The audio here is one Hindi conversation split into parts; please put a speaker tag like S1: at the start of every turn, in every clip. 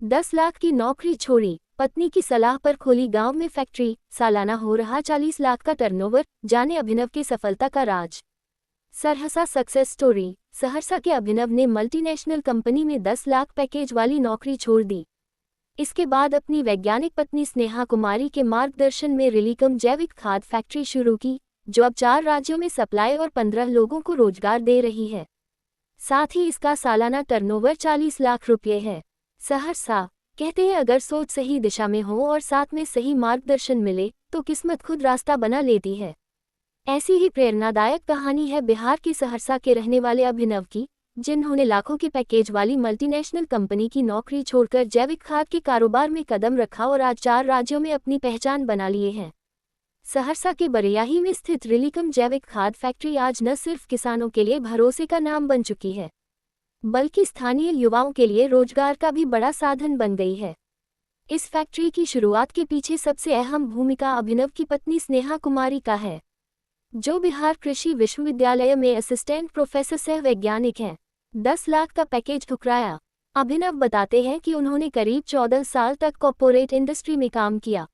S1: 10 लाख की नौकरी छोड़ी, पत्नी की सलाह पर खोली गांव में फैक्ट्री, सालाना हो रहा 40 लाख का टर्नओवर, जाने अभिनव की सफलता का राज। Saharsa success story. सहरसा के अभिनव ने मल्टीनेशनल कंपनी में 10 लाख पैकेज वाली नौकरी छोड़ दी। इसके बाद अपनी वैज्ञानिक पत्नी स्नेहा कुमारी के मार्गदर्शन में रिलीकम जैविक खाद फैक्ट्री शुरू की, जो अब 4 राज्यों में सप्लाई और 15 लोगों को रोजगार दे रही है। साथ ही इसका सालाना टर्नओवर 40 लाख रुपये है। सहरसा कहते हैं, अगर सोच सही दिशा में हो और साथ में सही मार्गदर्शन मिले तो किस्मत खुद रास्ता बना लेती है। ऐसी ही प्रेरणादायक कहानी है बिहार की सहरसा के रहने वाले अभिनव की, जिन्होंने लाखों के पैकेज वाली मल्टीनेशनल कंपनी की नौकरी छोड़कर जैविक खाद के कारोबार में कदम रखा और आज 4 राज्यों में अपनी पहचान बना लिए हैं। सहरसा के बरियाही में स्थित रिलीकम जैविक खाद फैक्ट्री आज न सिर्फ किसानों के लिए भरोसे का नाम बन चुकी है, बल्कि स्थानीय युवाओं के लिए रोजगार का भी बड़ा साधन बन गई है। इस फैक्ट्री की शुरुआत के पीछे सबसे अहम भूमिका अभिनव की पत्नी स्नेहा कुमारी का है, जो बिहार कृषि विश्वविद्यालय में असिस्टेंट प्रोफेसर सह वैज्ञानिक हैं। 10 लाख का पैकेज ठुकराया। अभिनव बताते हैं कि उन्होंने करीब 14 साल तक कॉर्पोरेट इंडस्ट्री में काम किया।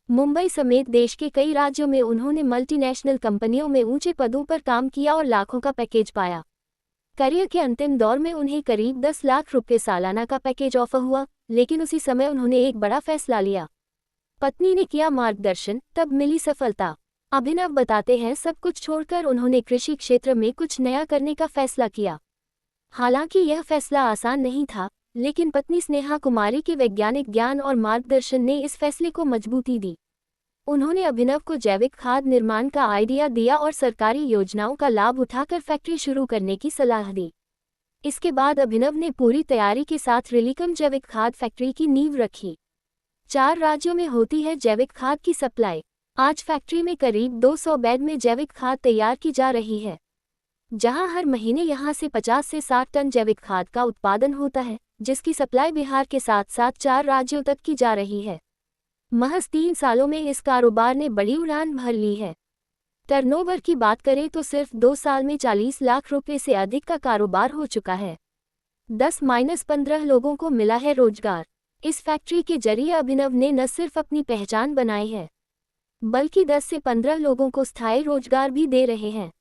S1: मुंबई समेत देश के कई राज्यों में उन्होंने मल्टीनेशनल कंपनियों में ऊंचे पदों पर काम किया और लाखों का पैकेज पाया। करियर के अंतिम दौर में उन्हें करीब 10 लाख रुपये सालाना का पैकेज ऑफर हुआ, लेकिन उसी समय उन्होंने एक बड़ा फैसला लिया। पत्नी ने किया मार्गदर्शन, तब मिली सफलता। अभिनव बताते हैं, सब कुछ छोड़कर उन्होंने कृषि क्षेत्र में कुछ नया करने का फैसला किया। हालांकि यह फैसला आसान नहीं था, लेकिन पत्नी स्नेहा कुमारी के वैज्ञानिक ज्ञान और मार्गदर्शन ने इस फैसले को मजबूती दी। उन्होंने अभिनव को जैविक खाद निर्माण का आइडिया दिया और सरकारी योजनाओं का लाभ उठाकर फैक्ट्री शुरू करने की सलाह दी। इसके बाद अभिनव ने पूरी तैयारी के साथ रिलीकम जैविक खाद फैक्ट्री की नींव रखी। 4 राज्यों में होती है जैविक खाद की सप्लाई। आज फैक्ट्री में करीब 200 बेड में जैविक खाद तैयार की जा रही है, जहां हर महीने यहां से 50 से 60 टन जैविक खाद का उत्पादन होता है, जिसकी सप्लाई बिहार के साथ साथ 4 राज्यों तक की जा रही है। महज 3 सालों में इस कारोबार ने बड़ी उड़ान भर ली है। टर्नओवर की बात करें तो सिर्फ 2 साल में 40 लाख रुपये से अधिक का कारोबार हो चुका है। 10-15 लोगों को मिला है रोजगार। इस फैक्ट्री के जरिए अभिनव ने न सिर्फ अपनी पहचान बनाई है, बल्कि 10 से 15 लोगों को स्थायी रोजगार भी दे रहे हैं।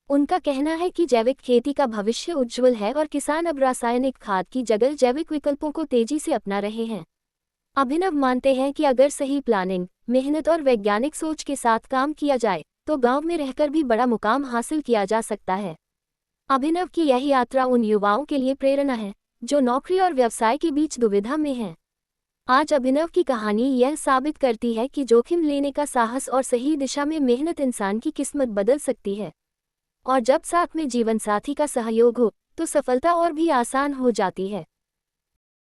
S1: उनका कहना है कि जैविक खेती का भविष्य उज्जवल है और किसान अब रासायनिक खाद की जगह जैविक विकल्पों को तेजी से अपना रहे हैं। अभिनव मानते हैं कि अगर सही प्लानिंग, मेहनत और वैज्ञानिक सोच के साथ काम किया जाए तो गांव में रहकर भी बड़ा मुकाम हासिल किया जा सकता है। अभिनव की यह यात्रा उन युवाओं के लिए प्रेरणा है जो नौकरी और व्यवसाय के बीच दुविधा में हैं। आज अभिनव की कहानी यह साबित करती है कि जोखिम लेने का साहस और सही दिशा में मेहनत इंसान की किस्मत बदल सकती है, और जब साथ में जीवन साथी का सहयोग हो तो सफलता और भी आसान हो जाती है।